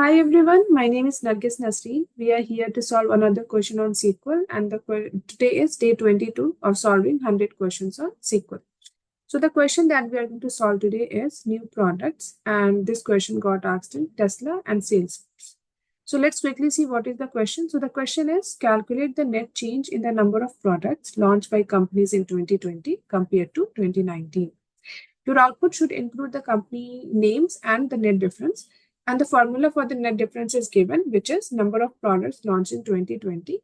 Hi everyone, my name is Nargis Nasreen. We are here to solve another question on SQL, and today is day 22 of solving 100 questions on SQL. So the question that we are going to solve today is new products, and this question got asked in Tesla and Salesforce. So let's quickly see what is the question. So the question is calculate the net change in the number of products launched by companies in 2020 compared to 2019. Your output should include the company names and the net difference. And the formula for the net difference is given, which is number of products launched in 2020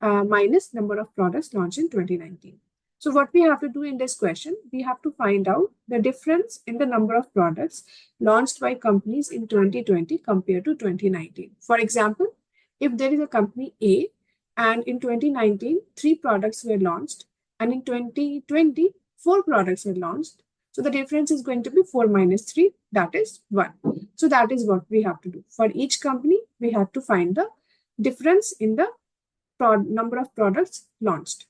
minus number of products launched in 2019. So what we have to do in this question, we have to find out the difference in the number of products launched by companies in 2020 compared to 2019. For example, if there is a company A and in 2019, 3 products were launched and in 2020, 4 products were launched. So the difference is going to be 4 minus 3, that is 1. So that is what we have to do. For each company, we have to find the difference in the number of products launched.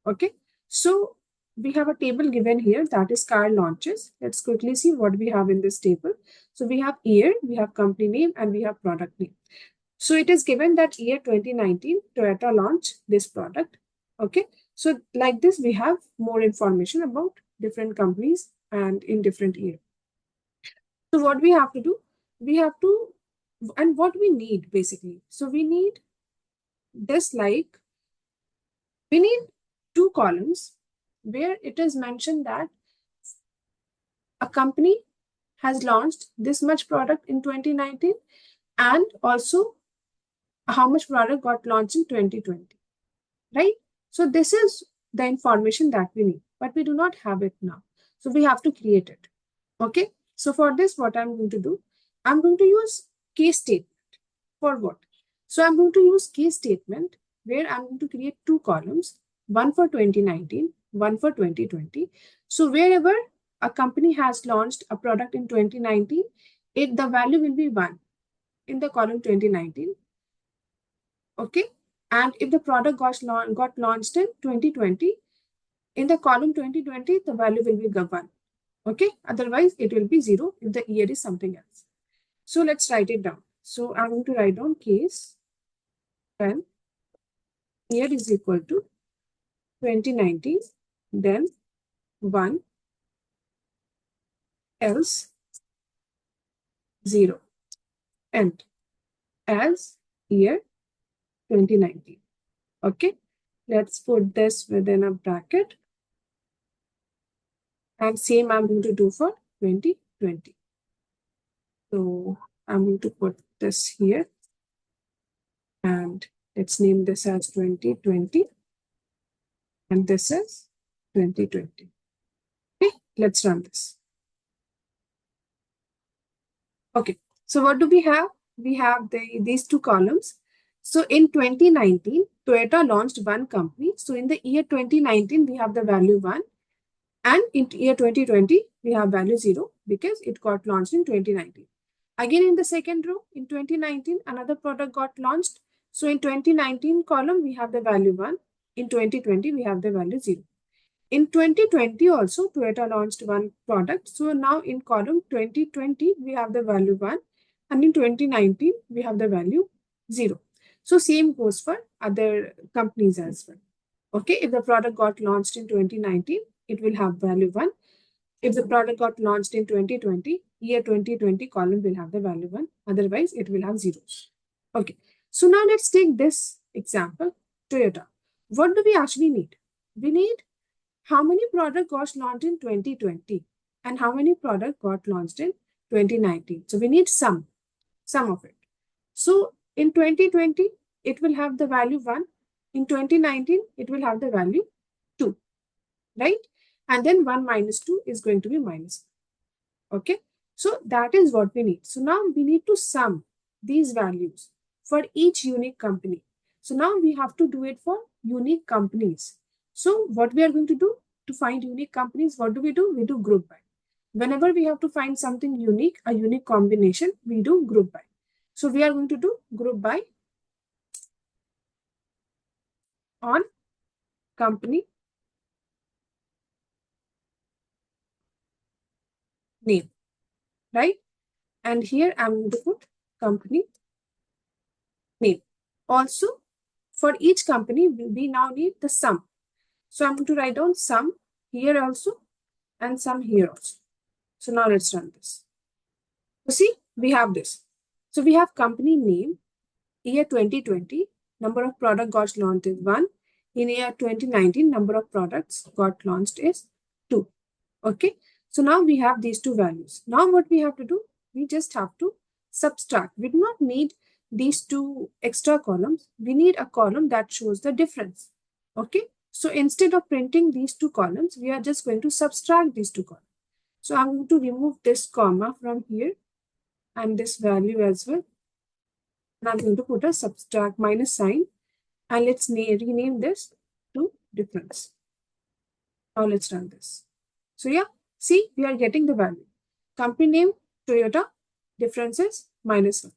Okay, so we have a table given here, that is car launches. Let's quickly see what we have in this table. So we have year, we have company name, and we have product name. So it is given that year 2019, Toyota launched this product. Okay, so like this, we have more information about different companies and in different year. So what we have to do, we have to, and what we need basically. So we need this, like, we need 2 columns where it is mentioned that a company has launched this much product in 2019 and also how much product got launched in 2020, right? So this is the information that we need, but we do not have it now. So we have to create it. Okay. So for this, what I'm going to do, I'm going to use case statement. For what? So I'm going to use case statement where I'm going to create 2 columns, one for 2019, one for 2020. So wherever a company has launched a product in 2019, the value will be 1 in the column 2019. Okay. And if the product got launched in 2020, in the column 2020, the value will be 1. Okay. Otherwise, it will be 0 if the year is something else. So let's write it down. So I'm going to write down case when year is equal to 2019, then 1, else 0, and as year 2019. Okay, let's put this within a bracket. And same I'm going to do for 2020. So I'm going to put this here. And let's name this as 2020. And this is 2020. Okay, let's run this. Okay, so what do we have? We have these 2 columns. So in 2019, Toyota launched 1 company. So in the year 2019, we have the value 1. And in year 2020, we have value 0 because it got launched in 2019. Again, in the second row, in 2019, another product got launched. So in 2019 column, we have the value 1. In 2020, we have the value 0. In 2020 also, Toyota launched 1 product. So now in column 2020, we have the value 1. And in 2019, we have the value 0. So same goes for other companies as well. Okay, if the product got launched in 2019, it will have value 1. If the product got launched in 2020, year 2020 column will have the value 1. Otherwise, it will have 0. Okay, so now let's take this example, Toyota. What do we actually need? We need how many product got launched in 2020 and how many product got launched in 2019. So we need sum of it. So in 2020, it will have the value 1. In 2019, it will have the value 2, right? And then 1 minus 2 is going to be minus 1. Okay, so that is what we need. So now we need to sum these values for each unique company. So now we have to do it for unique companies. So what we are going to do to find unique companies, what do? We do group by. Whenever we have to find something unique, a unique combination, we do group by. So we are going to do group by on company name, right? And here I'm going to put company name. Also, for each company, we now need the sum. So I'm going to write down sum here also and sum here also. So now let's run this. So see, we have this. So we have company name, year 2020, number of product got launched is 1. In year 2019, number of products got launched is 2. Okay. So now we have these two values. Now what we have to do, we just have to subtract. We do not need these two extra columns. We need a column that shows the difference. Okay. So instead of printing these two columns, we are just going to subtract these two columns. So I'm going to remove this comma from here and this value as well. And I'm going to put a subtract minus sign and let's rename this to difference. Now let's run this. So yeah, see, we are getting the value. Company name Toyota, difference is -1.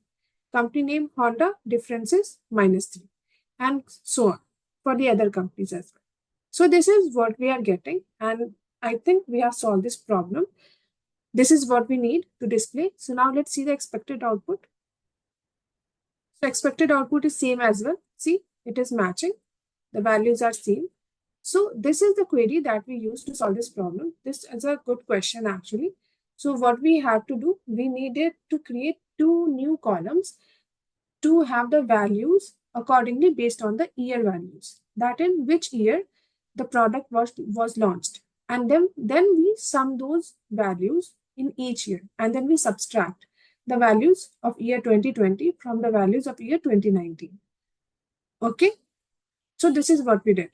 Company name Honda, difference is -3. And so on for the other companies as well. So this is what we are getting. And I think we have solved this problem. This is what we need to display. So now let's see the expected output. So expected output is same as well. See, it is matching. The values are same. So this is the query that we use to solve this problem. This is a good question actually. So what we have to do, we needed to create two new columns to have the values accordingly based on the year values. That in which year the product was launched. And then we sum those values in each year. And then we subtract the values of year 2020 from the values of year 2019. Okay. So this is what we did.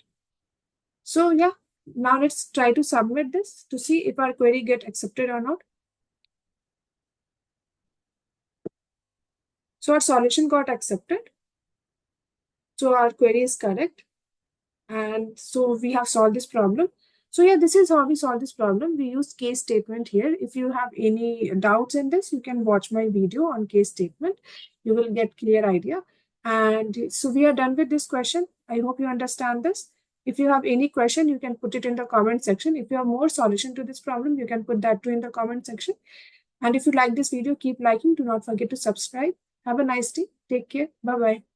So yeah, now let's try to submit this to see if our query get accepted or not. So our solution got accepted. So our query is correct. And so we have solved this problem. So yeah, this is how we solve this problem. We use case statement here. If you have any doubts in this, you can watch my video on case statement. You will get clear idea. And so we are done with this question. I hope you understand this. If you have any question, you can put it in the comment section. If you have more solution to this problem, you can put that too in the comment section. And if you like this video, keep liking. Do not forget to subscribe. Have a nice day. Take care. Bye-bye.